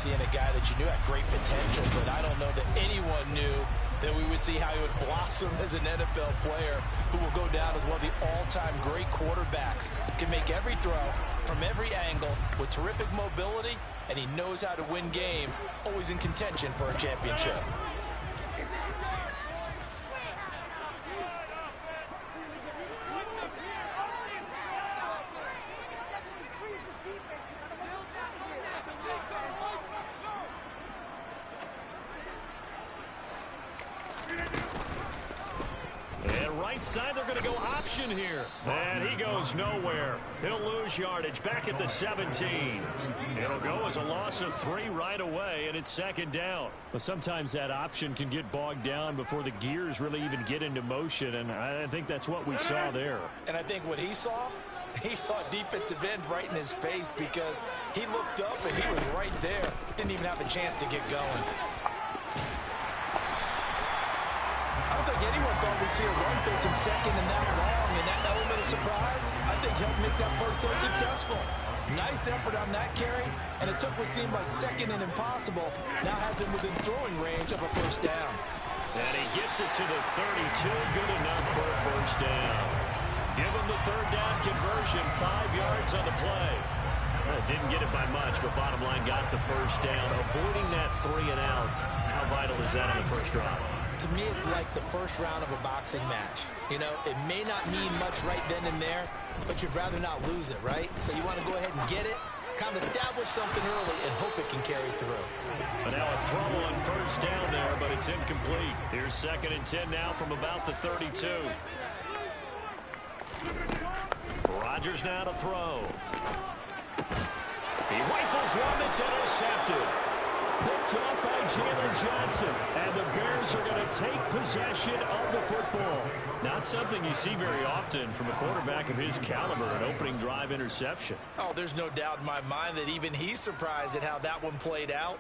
seeing a guy that you knew had great potential, but I don't know that anyone knew that we would see how he would blossom as an NFL player who will go down as one of the all-time great quarterbacks. Can make every throw from every angle with terrific mobility, and he knows how to win games, always in contention for a championship. Side, they're going to go option here. And he goes nowhere. He'll lose yardage back at the 17. It'll go as a loss of 3 right away, and it's second down. Well, sometimes that option can get bogged down before the gears really even get into motion, and I think that's what we saw there. And I think what he saw defensive end right in his face, because he looked up and he was right there. Didn't even have a chance to get going. I don't think anyone thought we'd see a run facing second and that long, and that element of surprise, I think, helped make that play so successful. Nice effort on that carry, and it took what seemed like second and impossible, now has him within throwing range of a first down. And he gets it to the 32, good enough for a first down. Give him the third down conversion, 5 yards on the play. Well, didn't get it by much, but bottom line got the first down. Avoiding that 3 and out, how vital is that on the first drive? To me, it's like the first round of a boxing match. You know, it may not mean much right then and there, but you'd rather not lose it, right? So you want to go ahead and get it, kind of establish something early, and hope it can carry through. But now a throw on first down there, but it's incomplete. Here's second and 10 now from about the 32. Rodgers now to throw. He rifles one that's intercepted. Picked off by Jalen Johnson, and the Bears are going to take possession of the football. Not something you see very often from a quarterback of his caliber, an opening drive interception. Oh, there's no doubt in my mind that even he's surprised at how that one played out.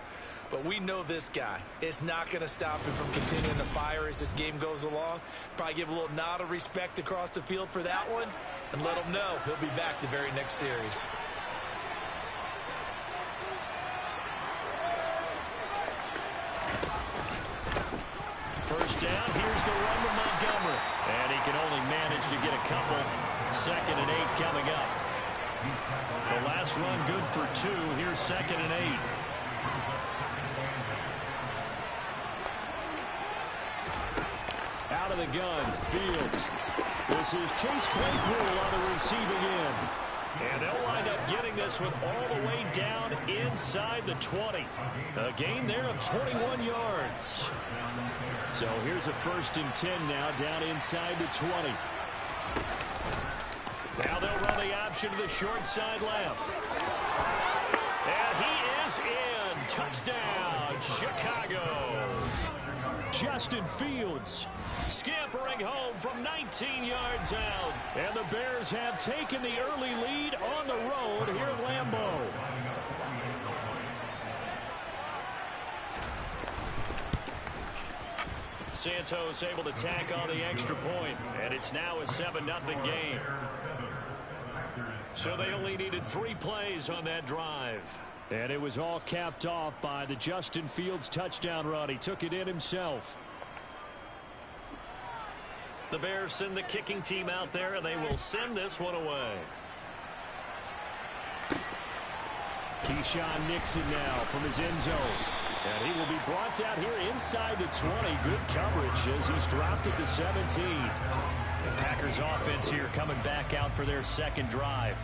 But we know this guy. It's not going to stop him from continuing to fire as this game goes along. Probably give a little nod of respect across the field for that one, and let him know he'll be back the very next series. First down, here's the run to Montgomery. And he can only manage to get a couple. Second and 8 coming up. The last run good for 2. Here's second and 8. Out of the gun, Fields. This is Chase Claypool on the receiving end. And they'll wind up getting this one all the way down inside the 20. A gain there of 21 yards. So here's a first and 10 now down inside the 20. Now they'll run the option to the short side left. And he is in. Touchdown, Chicago. Justin Fields scampering home from 19 yards out. And the Bears have taken the early lead on the road here at Lambeau. Santos able to tack on the extra point, and it's now a 7-0 game. So they only needed 3 plays on that drive. And it was all capped off by the Justin Fields touchdown run. He took it in himself. The Bears send the kicking team out there, and they will send this one away. Keyshawn Nixon now from his end zone. And he will be brought out here inside the 20. Good coverage as he's dropped at the 17. The Packers offense here coming back out for their second drive.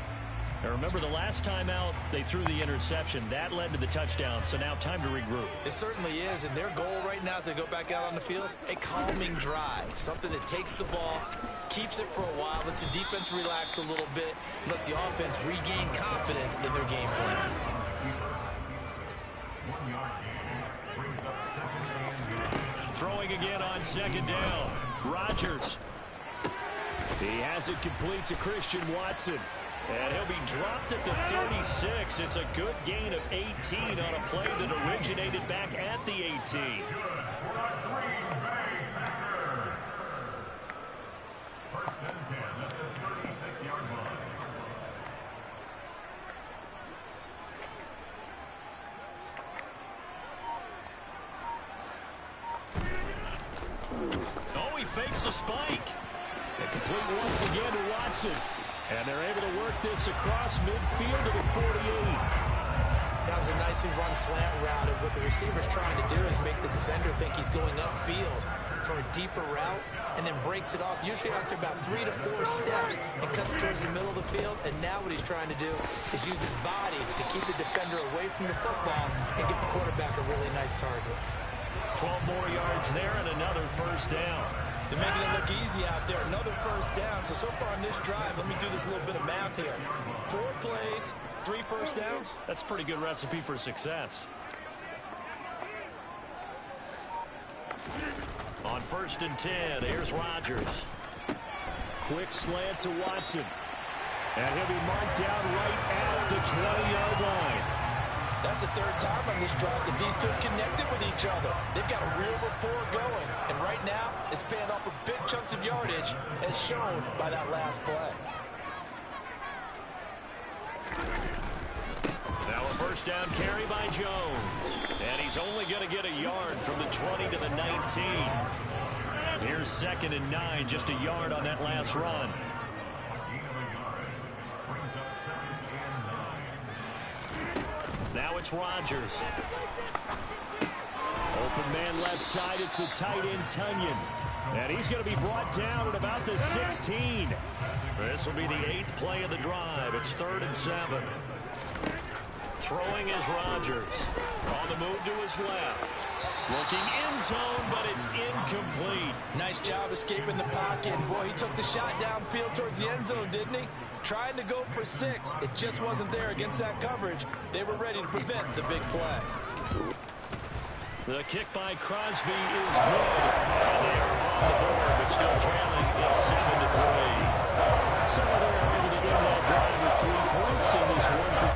Now remember, the last time out, they threw the interception. That led to the touchdown, so now time to regroup. It certainly is, and their goal right now as they go back out on the field, a calming drive. Something that takes the ball, keeps it for a while, lets the defense relax a little bit, and lets the offense regain confidence in their game plan. Throwing again on second down. Rodgers. He has it complete to Christian Watson. And he'll be dropped at the 36. It's a good gain of 18 on a play that originated back at the 18. Oh, he fakes a spike. And complete once again to Watson. And they're able to work this across midfield to the 48. That was a nicely run slant route, and what the receiver's trying to do is make the defender think he's going upfield for a deeper route, and then breaks it off, usually after about 3 to 4 steps, and cuts towards the middle of the field. And now what he's trying to do is use his body to keep the defender away from the football and get the quarterback a really nice target. 12 more yards there and another first down. They're making it look easy out there. Another first down. So far on this drive, let me do this little bit of math here. 4 plays, 3 first downs. That's a pretty good recipe for success. On 1st and 10, here's Rodgers. Quick slant to Watson. And he'll be marked down right at the 20-yard line. That's the 3rd time on this drive that these two connected with each other. They've got a real rapport going. And right now, it's paying off with big chunks of yardage, as shown by that last play. Now a first down carry by Jones. And he's only going to get a yard from the 20 to the 19. Here's 2nd and 9, just a yard on that last run. Now it's Rodgers. Open man left side. It's the tight end, Tunyon. And he's going to be brought down at about the 16. This will be the 8th play of the drive. It's 3rd and 7. Throwing is Rodgers. On the move to his left. Looking end zone, but it's incomplete. Nice job escaping the pocket. And boy, he took the shot downfield towards the end zone, didn't he? Trying to go for 6. It just wasn't there against that coverage. They were ready to prevent the big play. The kick by Crosby is good. And they are on the board, but still trailing. It's 7-3. So they're able to get that drive with 3 points in this one.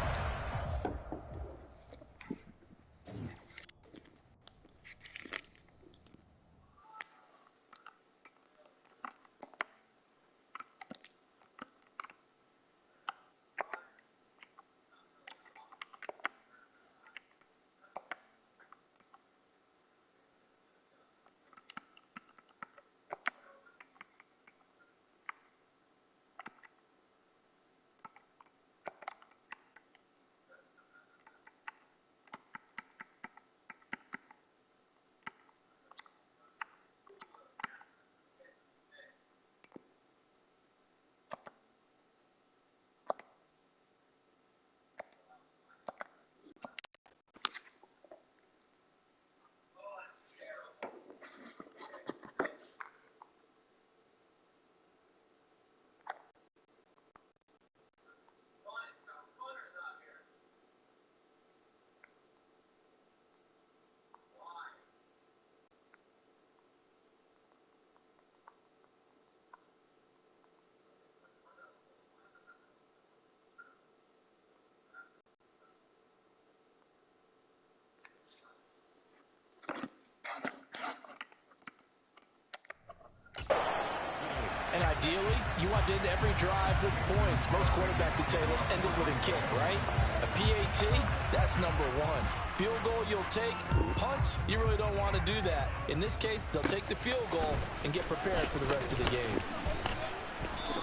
And ideally, you want to end every drive with points. Most quarterbacks would tell you, let's end it with a kick, right? A PAT, that's number 1. Field goal you'll take. Punts, you really don't want to do that. In this case, they'll take the field goal and get prepared for the rest of the game.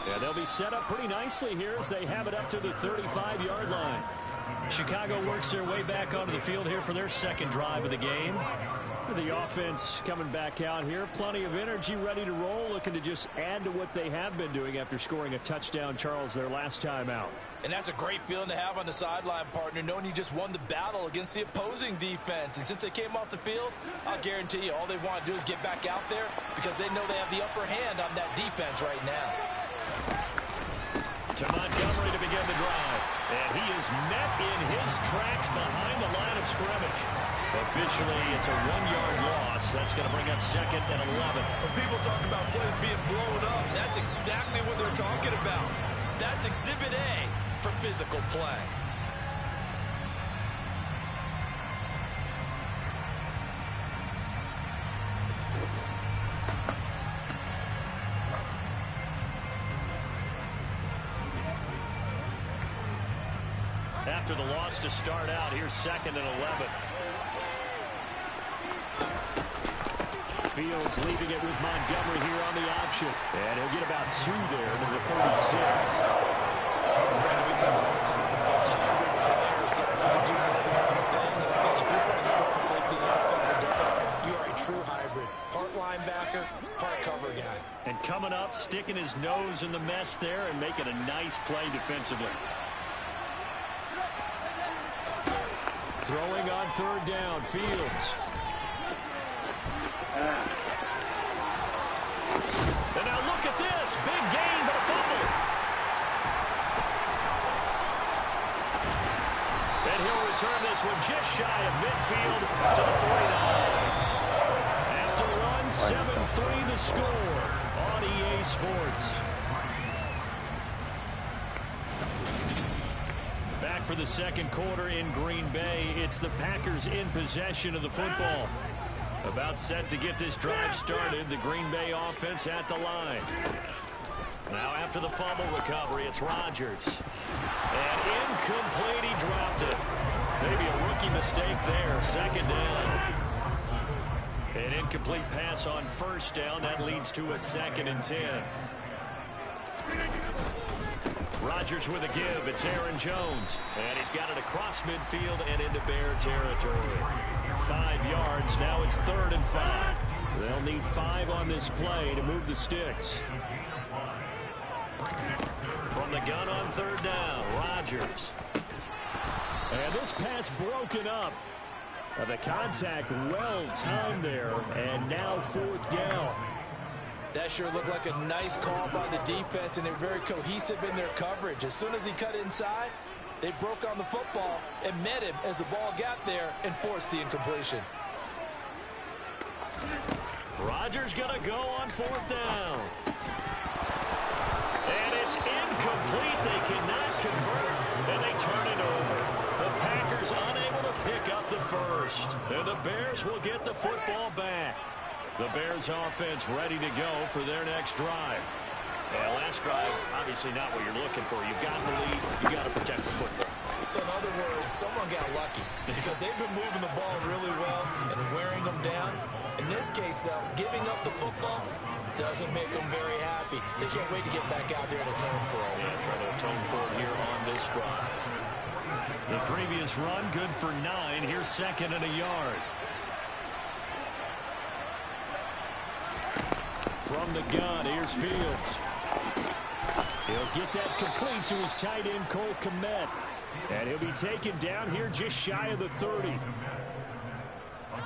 Yeah, they'll be set up pretty nicely here as they have it up to the 35-yard line. Chicago works their way back onto the field here for their 2nd drive of the game. The offense coming back out here. Plenty of energy, ready to roll, looking to just add to what they have been doing after scoring a touchdown, Charles, their last time out. And that's a great feeling to have on the sideline, partner, knowing you just won the battle against the opposing defense. And since they came off the field, I'll guarantee you all they want to do is get back out there because they know they have the upper hand on that defense right now. To Montgomery to begin the drive. And he is met in his tracks behind the line of scrimmage. Officially, it's a 1-yard loss. That's going to bring up 2nd and 11. When people talk about plays being blown up, that's exactly what they're talking about. That's Exhibit A for physical play. After the loss to start out, here's 2nd and 11. Fields leaving it with Montgomery here on the option. And he'll get about 2 there to the 36. Brandon, we talk all the time about those hybrid players, guys who can do more than one thing. And I think if you're playing strong safety in the NFL today, you are a true hybrid. Part linebacker, part cover guy. And coming up, sticking his nose in the mess there and making a nice play defensively. Throwing on 3rd down, Fields. And now look at this. Big gain, but a fumble. And he'll return this one just shy of midfield to the 49. After run, 7-3 the score on EA Sports. Back for the second quarter in Green Bay. It's the Packers in possession of the football. About set to get this drive started. The Green Bay offense at the line. Now after the fumble recovery, it's Rodgers. And incomplete, he dropped it. Maybe a rookie mistake there. 2nd down. An incomplete pass on 1st down. That leads to a 2nd and 10. Rodgers with a give. It's Aaron Jones. And he's got it across midfield and into Bear territory. 5 yards. Now it's 3rd and 5. They'll need 5 on this play to move the sticks. From the gun on 3rd down, Rodgers. And this pass broken up. The contact well timed there. And now 4th down. That sure looked like a nice call by the defense, and they're very cohesive in their coverage. As soon as he cut inside, they broke on the football and met him as the ball got there and forced the incompletion. Rodgers going to go on 4th down. And it's incomplete. They cannot convert, and they turn it over. The Packers unable to pick up the first, and the Bears will get the football back. The Bears offense ready to go for their next drive. Yeah, last drive, obviously not what you're looking for. You've got the lead. You've got to protect the football. So in other words, someone got lucky because they've been moving the ball really well and wearing them down. In this case, though, giving up the football doesn't make them very happy. They can't wait to get back out there and atone for it. Yeah, try to atone for it here on this drive. The previous run, good for 9. Here's 2nd and a yard. From the gun, here's Fields. He'll get that complete to his tight end, Cole Kmet. And he'll be taken down here just shy of the 30.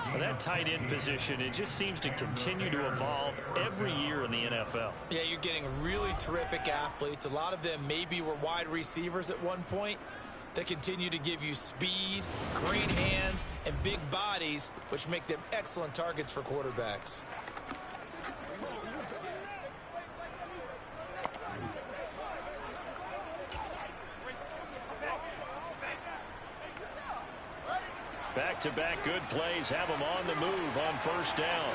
Well, that tight end position, it just seems to continue to evolve every year in the NFL. Yeah, you're getting really terrific athletes. A lot of them maybe were wide receivers at one point. They continue to give you speed, green hands, and big bodies, which make them excellent targets for quarterbacks. Back-to-back good plays have them on the move on 1st down.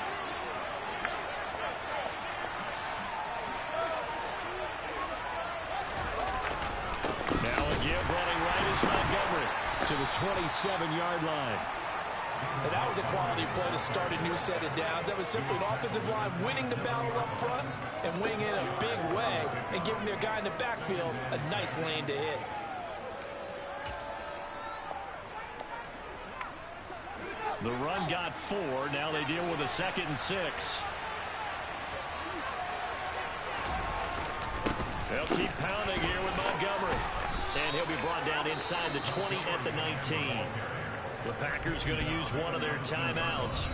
Now a give running right is Montgomery to the 27-yard line. And that was a quality play to start a new set of downs. That was simply an offensive line winning the battle up front and winning it in a big way and giving their guy in the backfield a nice lane to hit. The run got 4. Now they deal with a 2nd and 6. They'll keep pounding here with Montgomery. And he'll be brought down inside the 20 at the 19. The Packers going to use one of their timeouts.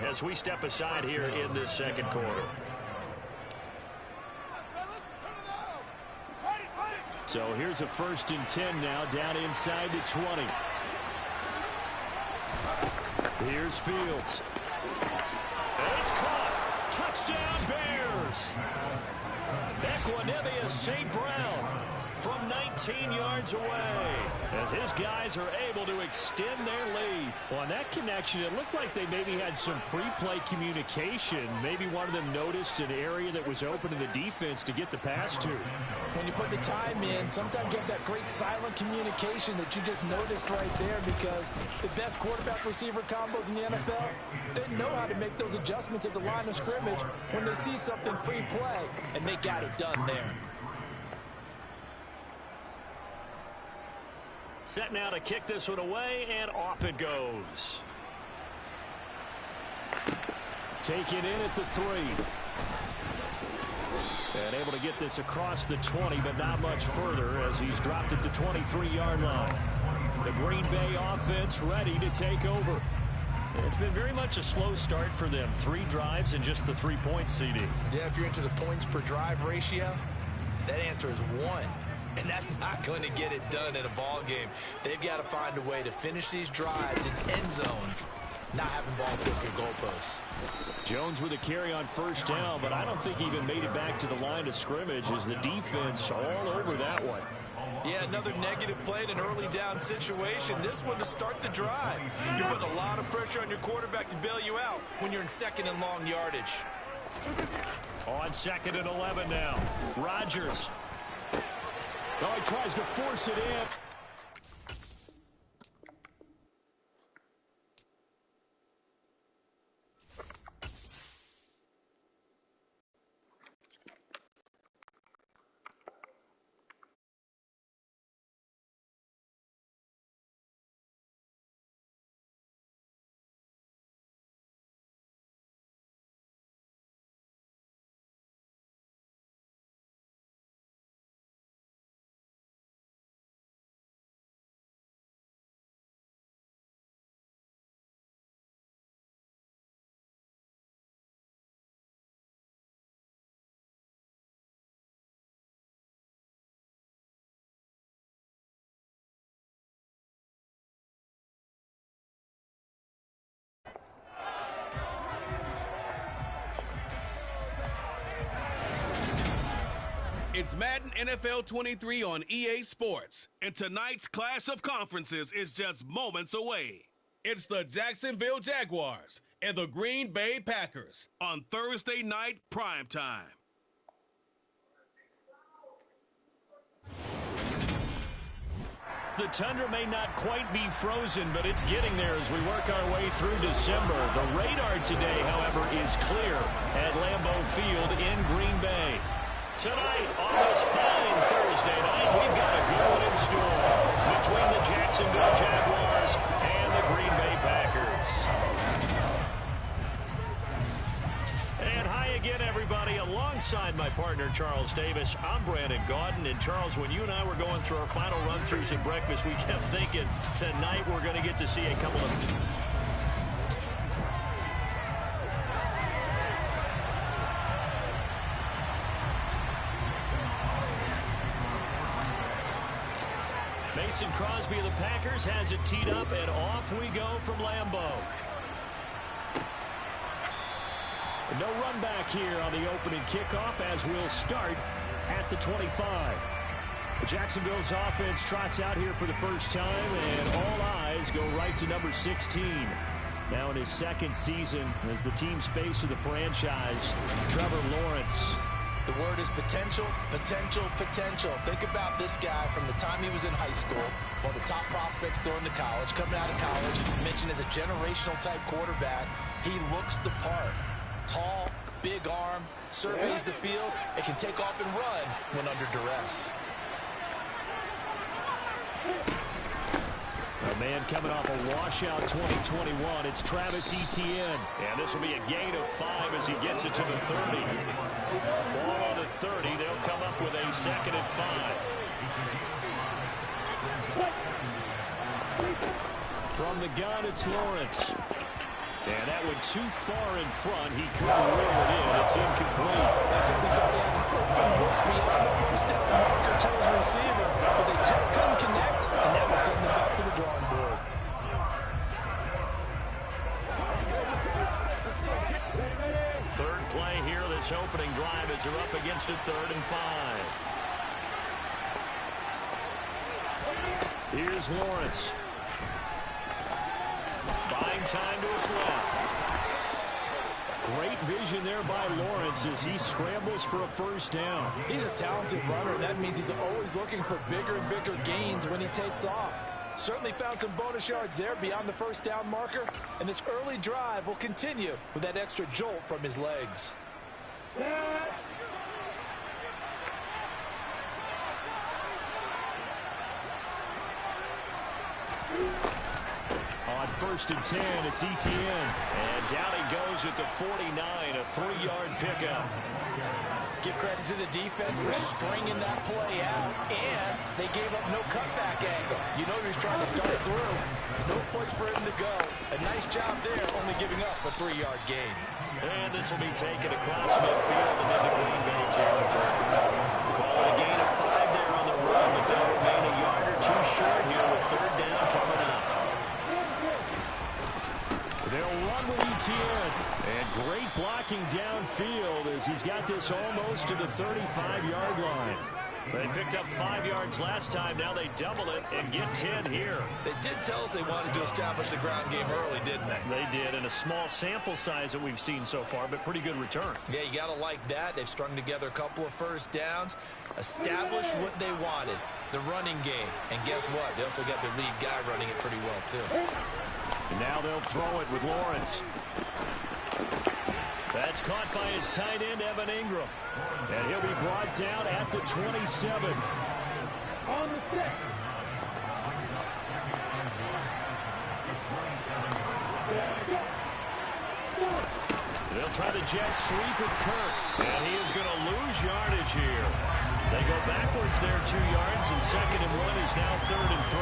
as we step aside here in this second quarter. So here's a 1st and 10 now, down inside the 20. Here's Fields. And it's caught. Touchdown, Bears. Equanimeous St. Brown from 19 yards away as his guys are able to extend their lead. Well, on that connection, it looked like they maybe had some pre-play communication. Maybe one of them noticed an area that was open in the defense to get the pass to. When you put the time in, sometimes you have that great silent communication that you just noticed right there, because the best quarterback-receiver combos in the NFL, they know how to make those adjustments at the line of scrimmage when they see something pre-play, and they got it done there. Set now to kick this one away, and off it goes. Taken in at the 3. And able to get this across the 20, but not much further as he's dropped it to 23-yard line. The Green Bay offense ready to take over. It's been very much a slow start for them. 3 drives and just the 3 points, CD. Yeah, if you're into the points per drive ratio, that answer is 1. And that's not going to get it done in a ball game. They've got to find a way to finish these drives in end zones, not having balls go through goalposts. Jones with a carry on 1st down, but I don't think he even made it back to the line of scrimmage as the defense all over that one. Yeah, another negative play in an early down situation. This one to start the drive. You're putting a lot of pressure on your quarterback to bail you out when you're in 2nd and long yardage. On 2nd and 11 now. Rodgers. Oh, he tries to force it in. It's Madden NFL 23 on EA Sports, and tonight's clash of conferences is just moments away. It's the Jacksonville Jaguars and the Green Bay Packers on Thursday night primetime. The tundra may not quite be frozen, but it's getting there as we work our way through December. The radar today, however, is clear at Lambeau Field in Green Bay. Tonight, on this fine Thursday night, we've got a good one in store between the Jacksonville Jaguars and the Green Bay Packers. And hi again, everybody. Alongside my partner, Charles Davis, I'm Brandon Gaudin. And Charles, when you and I were going through our final run-throughs at breakfast, we kept thinking tonight we're going to get to see a couple of... Mason Crosby of the Packers has it teed up, and off we go from Lambeau. No run back here on the opening kickoff as we'll start at the 25. Jacksonville's offense trots out here for the first time, and all eyes go right to number 16. Now in his 2nd season as the team's face of the franchise, Trevor Lawrence. The word is potential, potential, potential. Think about this guy from the time he was in high school, one of the top prospects going to college, coming out of college, mentioned as a generational type quarterback. He looks the part. Tall, big arm, surveys the field, and can take off and run when under duress. A man coming off a washout 2021. It's Travis Etienne. And this will be a gain of 5 as he gets it to the 30. Ball on the 30. They'll come up with a 2nd and 5. From the gun, it's Lawrence. And that went too far in front. He couldn't reel it in. It's incomplete. They certainly thought he had an open look beyond the first down marker to his receiver, but they just couldn't connect, and that will send them back to the drawing board. Third play here, this opening drive as they're up against a 3rd and 5. Here's Lawrence. Buying time to his left. Great vision there by Lawrence as he scrambles for a first down. He's a talented runner, and that means he's always looking for bigger and bigger gains when he takes off. Certainly found some bonus yards there beyond the first down marker, and this early drive will continue with that extra jolt from his legs. On 1st and 10, it's Etienne. And down he goes at the 49, a 3-yard pickup. Give credit to the defense for stringing that play out, and they gave up no cutback angle. You know he was trying to dart through. No place for him to go. A nice job there, only giving up a 3-yard gain. And this will be taken across midfield and into Green Bay territory. Call it a gain of 5 there on the run, but they'll remain a yard or 2 short here with 3rd down coming up. They'll run with Etienne. And great blocking downfield as he's got this almost to the 35-yard line. They picked up 5 yards last time. Now they double it and get 10 here. They did tell us they wanted to establish the ground game early, didn't they? They did, and a small sample size that we've seen so far, but pretty good return. Yeah, you got to like that. They've strung together a couple of first downs, established what they wanted, the running game. And guess what? They also got their lead guy running it pretty well, too. And now they'll throw it with Lawrence. That's caught by his tight end, Evan Ingram. And he'll be brought down at the 27. On the stick. They'll try the jet sweep with Kirk. And he is going to lose yardage here. They go backwards there 2 yards, and 2nd and 1 is now 3rd and 3.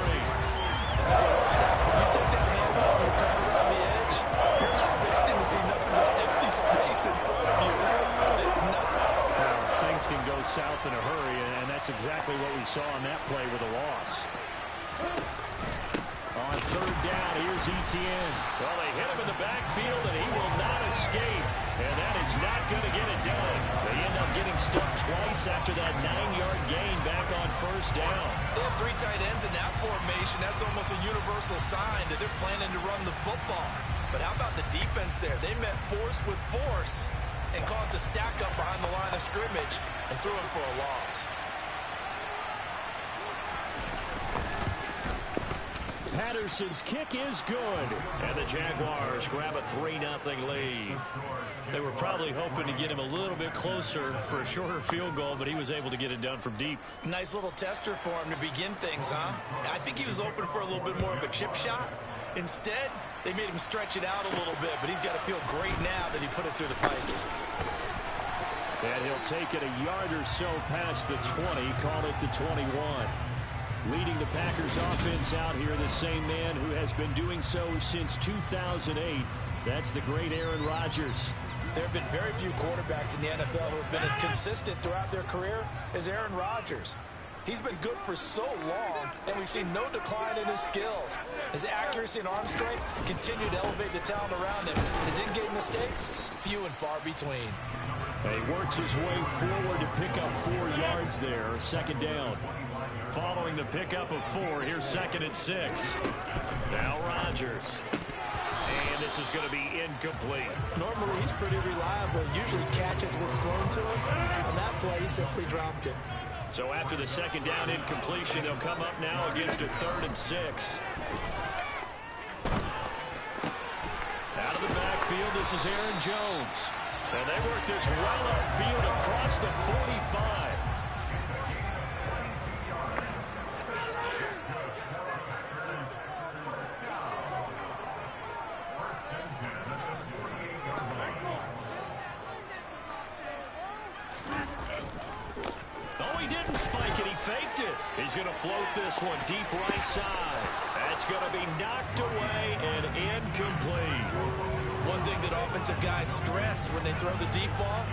You take that hand off and cut around the edge, you're expecting to see nothing but empty space in front of you. But if not, things can go south in a hurry, and that's exactly what we saw on that play with a loss. On 3rd down, here's Etienne. Well, they hit him in the backfield, and he will not escape. And that is not going to get it done. They end up getting stuck twice after that 9-yard gain back on 1st down. they have 3 tight ends in that formation. That's almost a universal sign that they're planning to run the football. But how about the defense there? They met force with force and caused a stack up behind the line of scrimmage and threw him for a loss. Patterson's kick is good. And the Jaguars grab a 3-0 lead. They were probably hoping to get him a little bit closer for a shorter field goal, but he was able to get it done from deep. Nice little tester for him to begin things, huh? I think he was open for a little bit more of a chip shot. Instead, they made him stretch it out a little bit, but he's got to feel great now that he put it through the pipes. And he'll take it a yard or so past the 20, call it the 21. Leading the Packers offense out here, the same man who has been doing so since 2008. That's the great Aaron Rodgers. There have been very few quarterbacks in the NFL who have been as consistent throughout their career as Aaron Rodgers. He's been good for so long, and we've seen no decline in his skills. His accuracy and arm strength continue to elevate the talent around him. His in-game mistakes, few and far between. He works his way forward to pick up 4 yards there, 2nd down. Following the pickup of 4, here's 2nd and 6. Now Rodgers. And this is going to be incomplete. Normally, he's pretty reliable. Usually catches what's thrown to him. On that play, he simply dropped it. So after the 2nd down incompletion, they'll come up now against a 3rd and 6. Out of the backfield, this is Aaron Jones. And they work this well upfield across the 45. Faked it. He's going to float this one deep right side. That's going to be knocked away and incomplete. One thing that offensive guys stress when they throw the deep ball,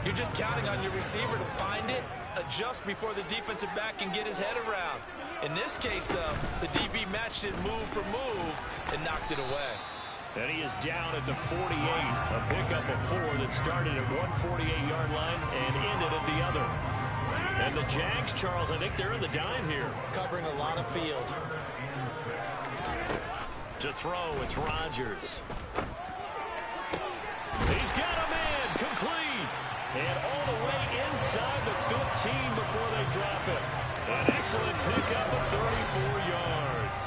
you're just counting on your receiver to find it, adjust before the defensive back can get his head around. In this case, though, the DB matched it move for move and knocked it away. And he is down at the 48. A pickup of 4 that started at one 48-yard line and ended at the other. And the Jags, Charles, I think they're in the dime here. Covering a lot of field. To throw, it's Rodgers. He's got a man, complete. And all the way inside the 15 before they drop it. An excellent pickup of 34 yards.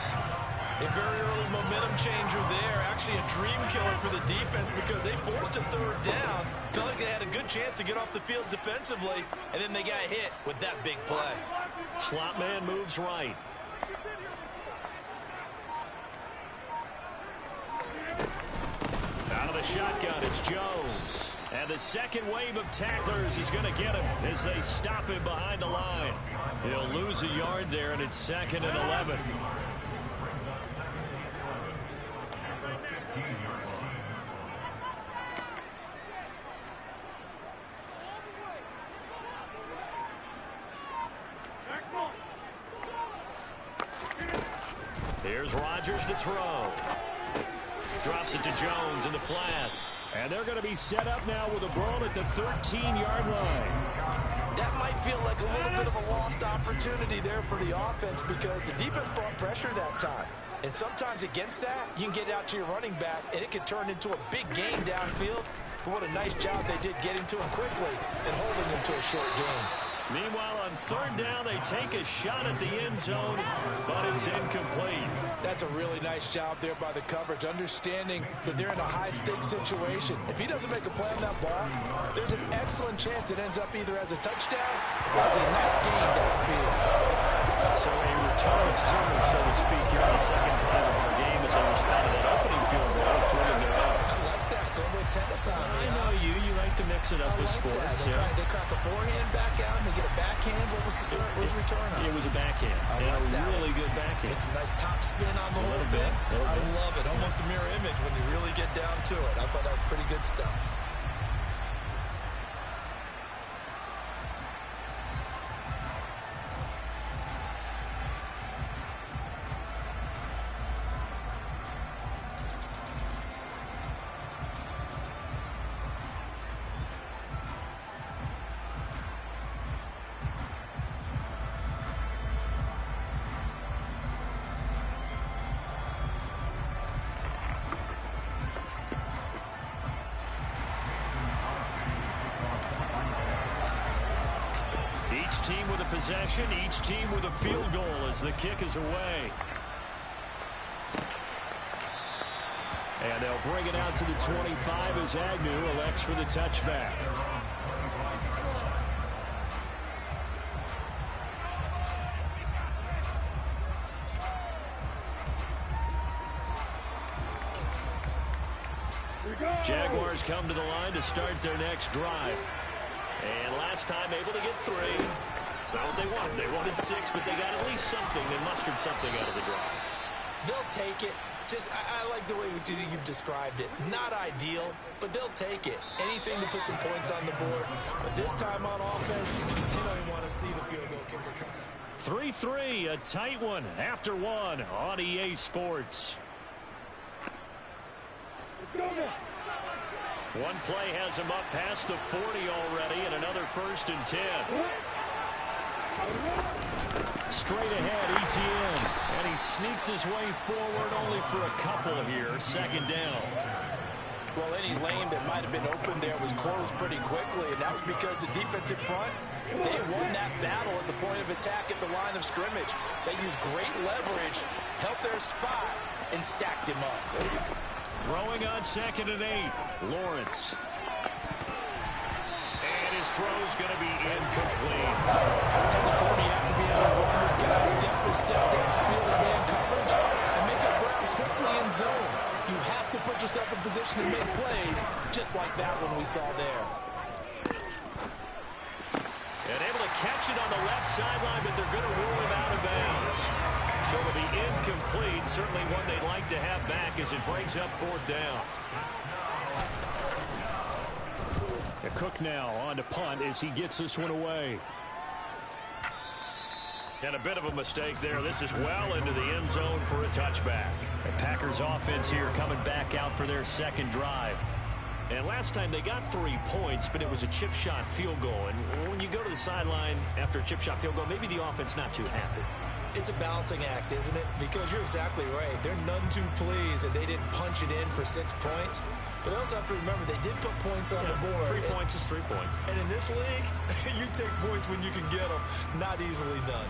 A very early momentum changer there. Actually a dream killer for the defense because they forced a third down. Felt like they had a good chance to get off the field defensively, and then they got hit with that big play. Slot man moves right. Out of the shotgun, it's Jones. And the second wave of tacklers is going to get him as they stop him behind the line. He'll lose a yard there, and it's 2nd and 11. Here's Rodgers to throw. Drops it to Jones in the flat. And they're going to be set up now with a ball at the 13-yard line. That might feel like a little bit of a lost opportunity there for the offense because the defense brought pressure that time. And sometimes against that, you can get out to your running back, and it could turn into a big game downfield. But what a nice job they did getting to him quickly and holding him to a short game. Meanwhile, on 3rd down, they take a shot at the end zone, but it's incomplete. That's a really nice job there by the coverage, understanding that they're in a high-stakes situation. If he doesn't make a play on that ball, there's an excellent chance it ends up either as a touchdown or as a nice gain downfield. So a return of serve, so to speak, here on the second drive of our game as they responded to that opening field goal, throwing their own. I like that. Go to tennis on me. I know you. You like to mix it up with sports. They crack a forehand back out and they get a backhand. What was the return on? It was a backhand. I like that. Really good backhand. It's a nice top spin on the little bit. I love it. Almost a mirror image when you really get down to it. I thought that was pretty good stuff. Each team with a possession, each team with a field goal as the kick is away. And they'll bring it out to the 25 as Agnew elects for the touchback. Jaguars come to the line to start their next drive. And last time able to get 3. It's not what they wanted. They wanted 6, but they got at least something. They mustered something out of the drive. They'll take it. Just, I like the way you've described it. Not ideal, but they'll take it. Anything to put some points on the board. But this time on offense, they don't even want to see the field goal kicker try. 3-3, a tight one after 1 on EA Sports. One play has him up past the 40 already, and another 1st and 10. Straight ahead, Etienne. And he sneaks his way forward only for a couple here. 2nd down. Well, any lane that might have been open there was closed pretty quickly, and that was because the defensive front, they won that battle at the point of attack at the line of scrimmage. They used great leverage, helped their spot, and stacked him up. Throwing on 2nd and 8. Lawrence. And his throw's going to be incomplete. As a quarter, you have to be able to run with guys step for step downfield and man coverage and make up ground quickly in zone. You have to put yourself in position to make plays, just like that one we saw there. And able to catch it on the left sideline, but they're going to rule him out of bounds. So it'll be incomplete. Certainly one they'd like to have back as it brings up 4th down. Cook now on to punt as he gets this one away. And a bit of a mistake there. This is well into the end zone for a touchback. The Packers offense here coming back out for their second drive. And last time they got 3 points, but it was a chip shot field goal. And when you go to the sideline after a chip shot field goal, maybe the offense not too happy. It's a balancing act, isn't it? Because you're exactly right. They're none too pleased that they didn't punch it in for 6 points. But they also have to remember they did put points on the board. 3 points is 3 points. And in this league, you take points when you can get them. Not easily done.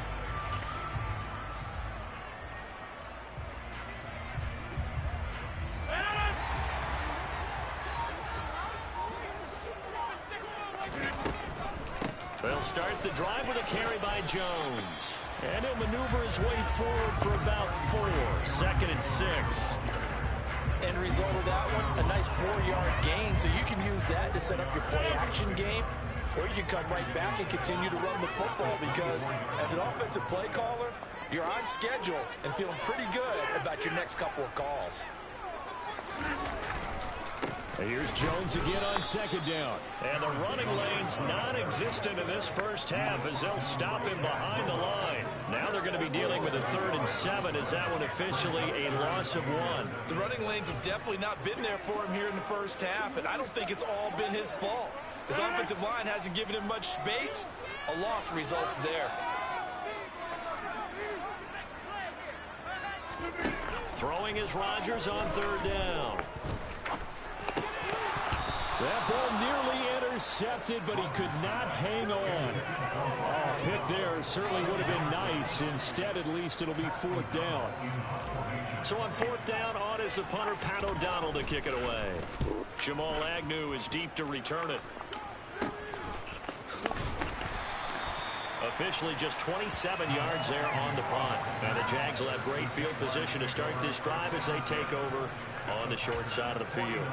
They'll start the drive with a carry by Jones. And he'll maneuver his way forward for about 4. 2nd and 6. End result of that one, a nice 4-yard gain. So you can use that to set up your play-action game. Or you can come right back and continue to run the football because as an offensive play caller, you're on schedule and feeling pretty good about your next couple of calls. Here's Jones again on 2nd down. And the running lane's non-existent in this first half as they'll stop him behind the line. Now they're going to be dealing with a 3rd and 7 as that one officially a loss of 1. The running lanes have definitely not been there for him here in the first half, and I don't think it's all been his fault. His offensive line hasn't given him much space. A loss results there. Throwing is Rodgers on 3rd down. That ball nearly intercepted, but he could not hang on. Oh, pick there certainly would have been nice. Instead, at least, it'll be 4th down. So on 4th down, on is the punter, Pat O'Donnell, to kick it away. Jamal Agnew is deep to return it. Officially just 27 yards there on the punt. And the Jags will have great field position to start this drive as they take over on the short side of the field.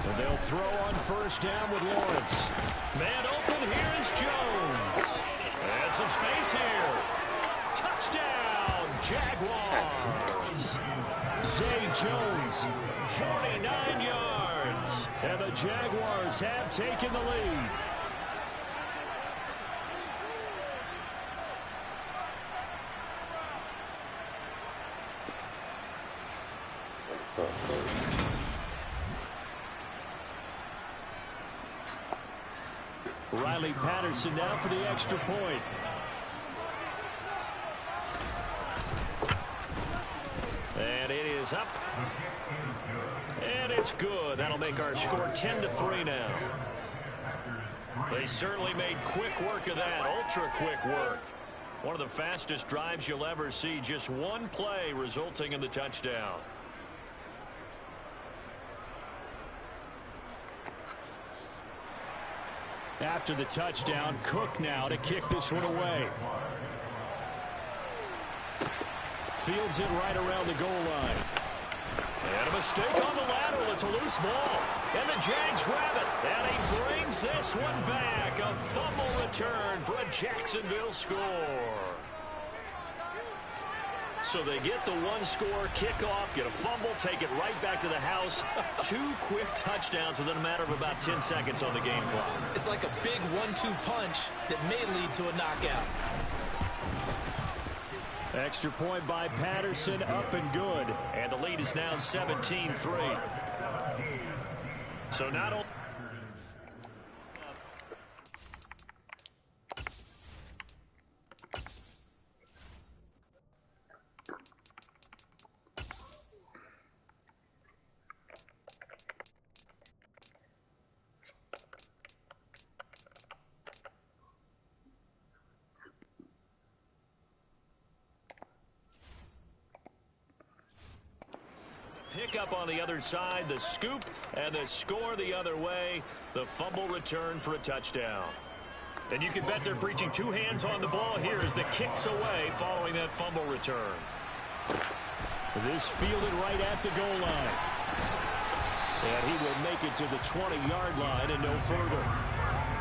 And they'll throw on 1st down with Lawrence. Man open, here is Jones. And some space here. Touchdown, Jaguars. Zay Jones, 49 yards. And the Jaguars have taken the lead. Riley Patterson now for the extra point. And it is up. And it's good. That'll make our score 10-3 now. They certainly made quick work of that. Ultra quick work. One of the fastest drives you'll ever see. Just one play resulting in the touchdown. After the touchdown, Cook now to kick this one away. Fields it right around the goal line. And a mistake on the lateral. It's a loose ball. And the Jags grab it. And he brings this one back. A fumble return for a Jacksonville score. So they get the one-score kickoff, get a fumble, take it right back to the house. 2 quick touchdowns within a matter of about 10 seconds on the game clock. It's like a big 1-2 punch that may lead to a knockout. Extra point by Patterson, up and good. And the lead is now 17-3. So not only... pick up on the other side, the scoop, and the score the other way. The fumble return for a touchdown. And you can bet they're preaching 2 hands on the ball here as the kick's away following that fumble return. This fielded right at the goal line. And he will make it to the 20-yard line and no further.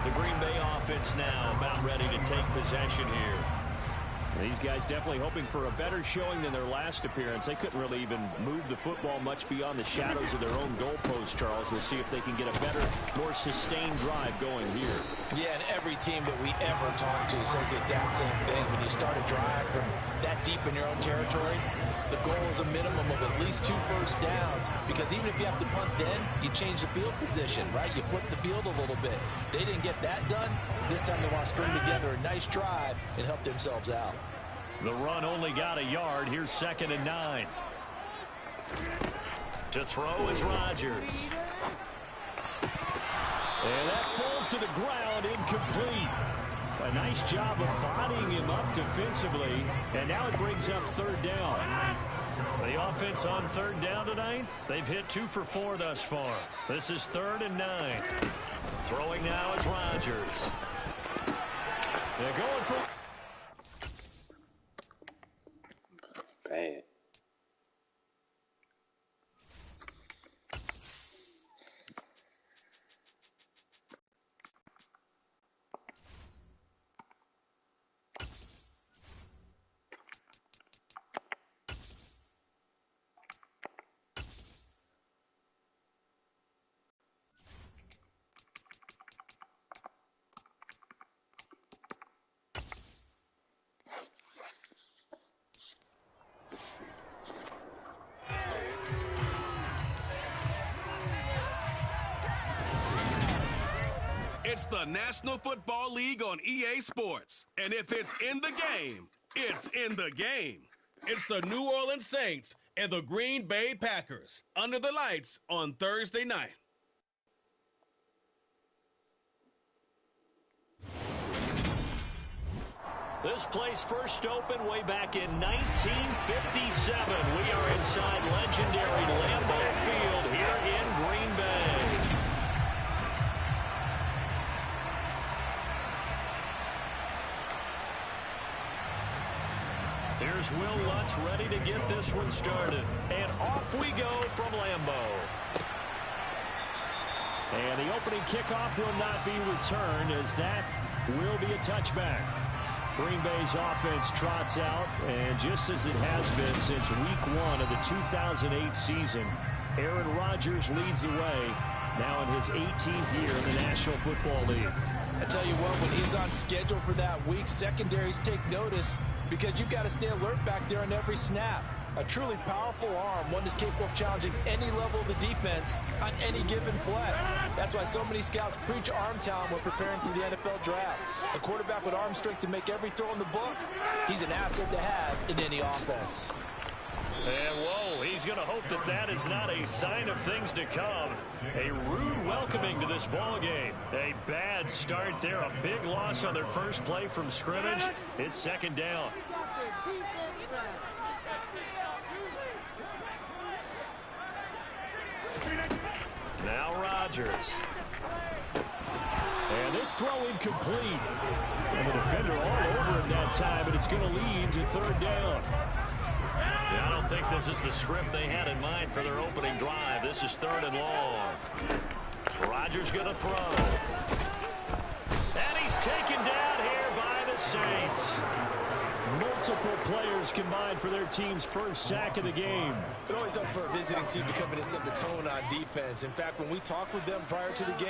The Green Bay offense now about ready to take possession here. These guys definitely hoping for a better showing than their last appearance. They couldn't really even move the football much beyond the shadows of their own goalpost, Charles. We'll see if they can get a better, more sustained drive going here. Yeah, and every team that we ever talk to says the exact same thing. When you start a drive from that deep in your own territory, the goal is a minimum of at least 2 first downs, because even if you have to punt then, you change the field position, right? You flip the field a little bit. They didn't get that done. This time they want to string together a nice drive and help themselves out. The run only got a yard. Here's 2nd and 9. To throw is Rodgers. And that falls to the ground, incomplete. A nice job of bodying him up defensively. And now it brings up 3rd down. The offense on 3rd down tonight, they've hit 2 for 4 thus far. This is 3rd and 9. Throwing now is Rodgers. They're going for... Right. It's the National Football League on EA Sports. And if it's in the game, it's in the game. It's the New Orleans Saints and the Green Bay Packers under the lights on Thursday night. This place first opened way back in 1957. We are inside legendary Lambeau Field here in Green Bay. Here's Will Lutz ready to get this one started. And off we go from Lambeau. And the opening kickoff will not be returned, as that will be a touchback. Green Bay's offense trots out, and just as it has been since week 1 of the 2008 season, Aaron Rodgers leads the way, now in his 18th year in the National Football League. I tell you what, when he's on schedule for that week, secondaries take notice, because you've got to stay alert back there on every snap. A truly powerful arm, one that's capable of challenging any level of the defense on any given play. That's why so many scouts preach arm talent when preparing for the NFL draft. A quarterback with arm strength to make every throw in the book, he's an asset to have in any offense. And whoa, he's going to hope that that is not a sign of things to come. A rude welcoming to this ball game. A bad start there, a big loss on their first play from scrimmage. It's 2nd down. Now Rodgers. And this throw incomplete. And the defender all over him that time, and it's going to lead to 3rd down. Yeah, I don't think this is the script they had in mind for their opening drive. This is 3rd and long. Rodgers going to throw. And he's taken down here by the Saints. Multiple players combined for their team's first sack of the game. It always helps for a visiting team to come in and set the tone on defense. In fact, when we talked with them prior to the game,